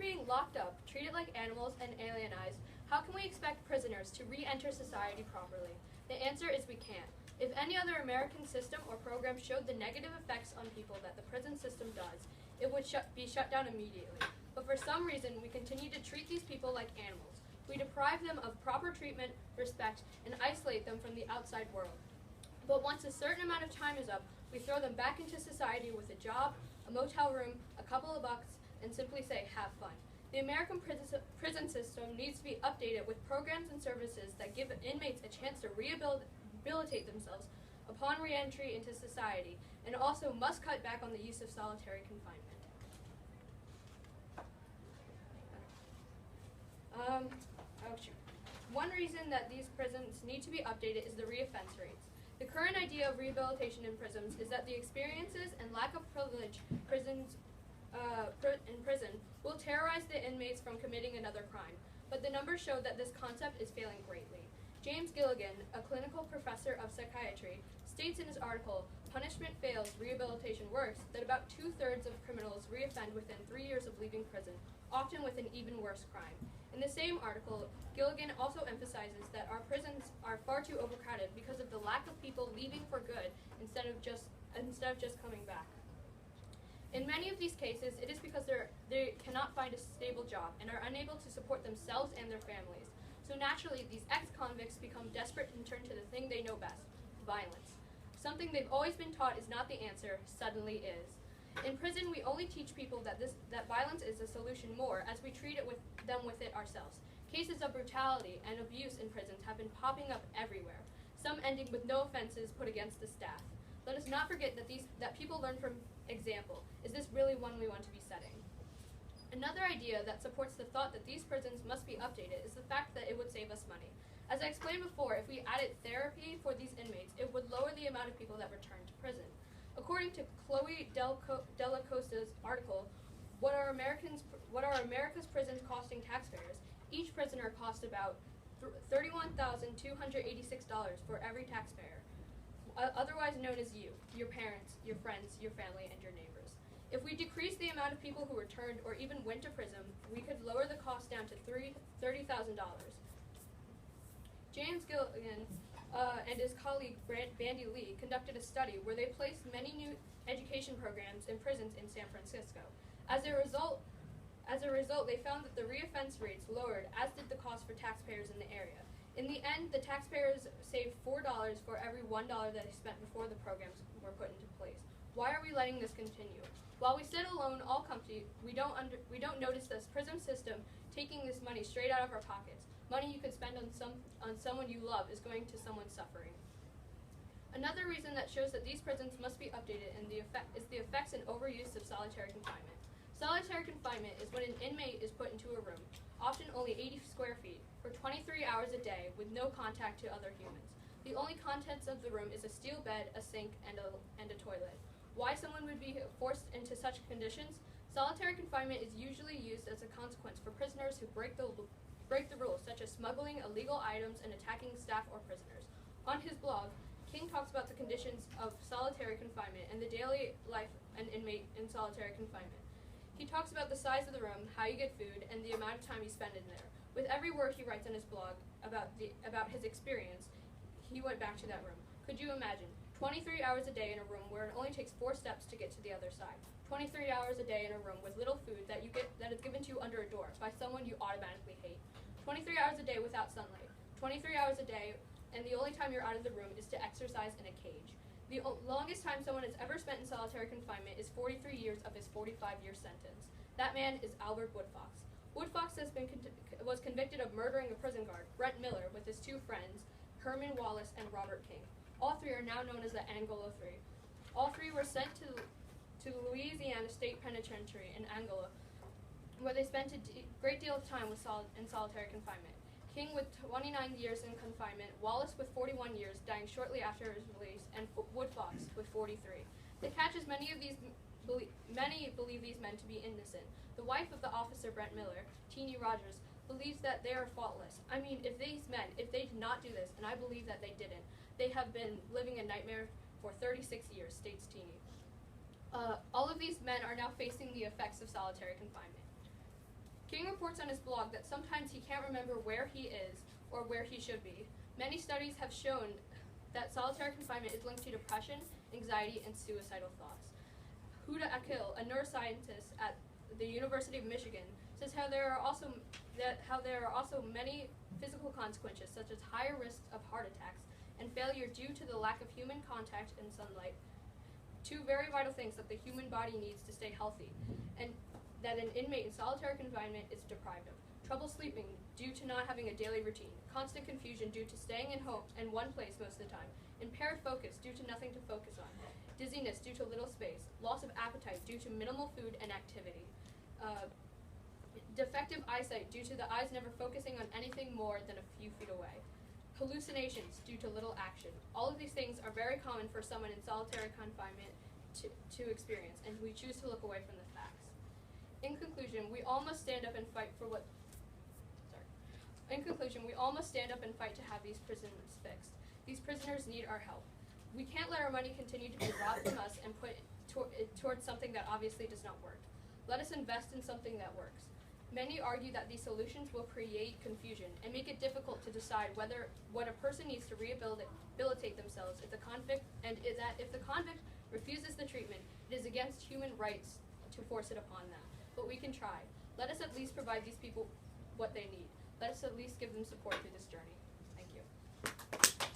being locked up, treated like animals, and alienized, how can we expect prisoners to re-enter society properly? The answer is we can't. If any other American system or program showed the negative effects on people that the prison system does, it would be shut down immediately. But for some reason, we continue to treat these people like animals. We deprive them of proper treatment, respect, and isolate them from the outside world. But once a certain amount of time is up, we throw them back into society with a job, a motel room, a couple of bucks, and simply say, have fun. The American prison system needs to be updated with programs and services that give inmates a chance to rehabilitate themselves upon re-entry into society, and also must cut back on the use of solitary confinement. One reason that these prisons need to be updated is the reoffense rates. The current idea of rehabilitation in prisons is that the experiences and lack of privilege in prison will terrorize the inmates from committing another crime, but the numbers show that this concept is failing greatly. James Gilligan, a clinical professor of psychiatry, states in his article, Punishment Fails, Rehabilitation Works, that about 2/3 of criminals reoffend within 3 years of leaving prison, often with an even worse crime. In the same article, Gilligan also emphasizes that our prisons are far too overcrowded because of the lack of people leaving for good instead of just coming back. In many of these cases, it is because they cannot find a stable job and are unable to support themselves and their families. So naturally, these ex-convicts become desperate and turn to the thing they know best, violence. Something they've always been taught is not the answer, suddenly is. In prison, we only teach people that violence is a solution more as we treat them with it ourselves. Cases of brutality and abuse in prisons have been popping up everywhere, some ending with no offenses put against the staff. Let us not forget that people learn from example. Is this really one we want to be setting? Another idea that supports the thought that these prisons must be updated is the fact that it would save us money. As I explained before, if we added therapy for these inmates, it would lower the amount of people that return to prison. According to Chloe Della Costa's article, what are America's prisons costing taxpayers? Each prisoner costs about $31,286 for every taxpayer, otherwise known as you, your parents, your friends, your family, and your neighbors. If we decrease the amount of people who returned or even went to prison, we could lower the cost down to $30,000. James Gilligan and his colleague Bandy Lee conducted a study where they placed many new education programs in prisons in San Francisco. As a result, they found that the reoffense rates lowered, as did the cost for taxpayers in the area. In the end, the taxpayers saved $4 for every $1 that they spent before the programs were put into place. Why are we letting this continue? While we sit alone, all comfy, we don't notice this prison system taking this money straight out of our pockets. Money you could spend on someone you love is going to someone suffering. Another reason that shows that these prisons must be updated is the effects and overuse of solitary confinement. Solitary confinement is when an inmate is put into a room, often only 80 square feet, for 23 hours a day with no contact to other humans. The only contents of the room is a steel bed, a sink, and a toilet. Why someone would be forced into such conditions? Solitary confinement is usually used as a consequence for prisoners who break the rules, such as smuggling illegal items and attacking staff or prisoners. On his blog, King talks about the conditions of solitary confinement and the daily life of an inmate in solitary confinement. He talks about the size of the room, how you get food, and the amount of time you spend in there. With every word he writes on his blog about his experience, he went back to that room. Could you imagine? 23 hours a day in a room where it only takes 4 steps to get to the other side. 23 hours a day in a room with little food that is given to you under a door by someone you automatically hate. 23 hours a day without sunlight. 23 hours a day, and the only time you're out of the room is to exercise in a cage. The longest time someone has ever spent in solitary confinement is 43 years of his 45-year sentence. That man is Albert Woodfox. Woodfox was convicted of murdering a prison guard, Brent Miller, with his 2 friends, Herman Wallace and Robert King. All 3 are now known as the Angola 3. All 3 were sent to Louisiana State Penitentiary in Angola, where they spent a great deal of time in solitary confinement. King with 29 years in confinement, Wallace with 41 years, dying shortly after his release, and Woodfox with 43. The catch is many believe these men to be innocent. The wife of the officer Brent Miller, Teenie Rogers, believes that they are faultless. I mean, if they did not do this, and I believe that they didn't, they have been living a nightmare for 36 years, states Teenie. All of these men are now facing the effects of solitary confinement. King reports on his blog that sometimes he can't remember where he is or where he should be. Many studies have shown that solitary confinement is linked to depression, anxiety, and suicidal thoughts. Huda Akil, a neuroscientist at the University of Michigan, says how there are also many physical consequences, such as higher risks of heart attacks and failure due to the lack of human contact and sunlight. Two very vital things that the human body needs to stay healthy, and that an inmate in solitary confinement is deprived of. Trouble sleeping due to not having a daily routine, constant confusion due to staying in one place most of the time, impaired focus due to nothing to focus on, dizziness due to little space, loss of appetite due to minimal food and activity, defective eyesight due to the eyes never focusing on anything more than a few feet away, hallucinations due to little action. All of these things are very common for someone in solitary confinement to experience, and we choose to look away from the facts. In conclusion, we all must stand up and fight to have these prisons fixed. These prisoners need our help. We can't let our money continue to be robbed from us and put towards something that obviously does not work. Let us invest in something that works. Many argue that these solutions will create confusion and make it difficult to decide what a person needs to rehabilitate themselves if the convict refuses the treatment, it is against human rights to force it upon them. But we can try. Let us at least provide these people what they need. Let us at least give them support through this journey.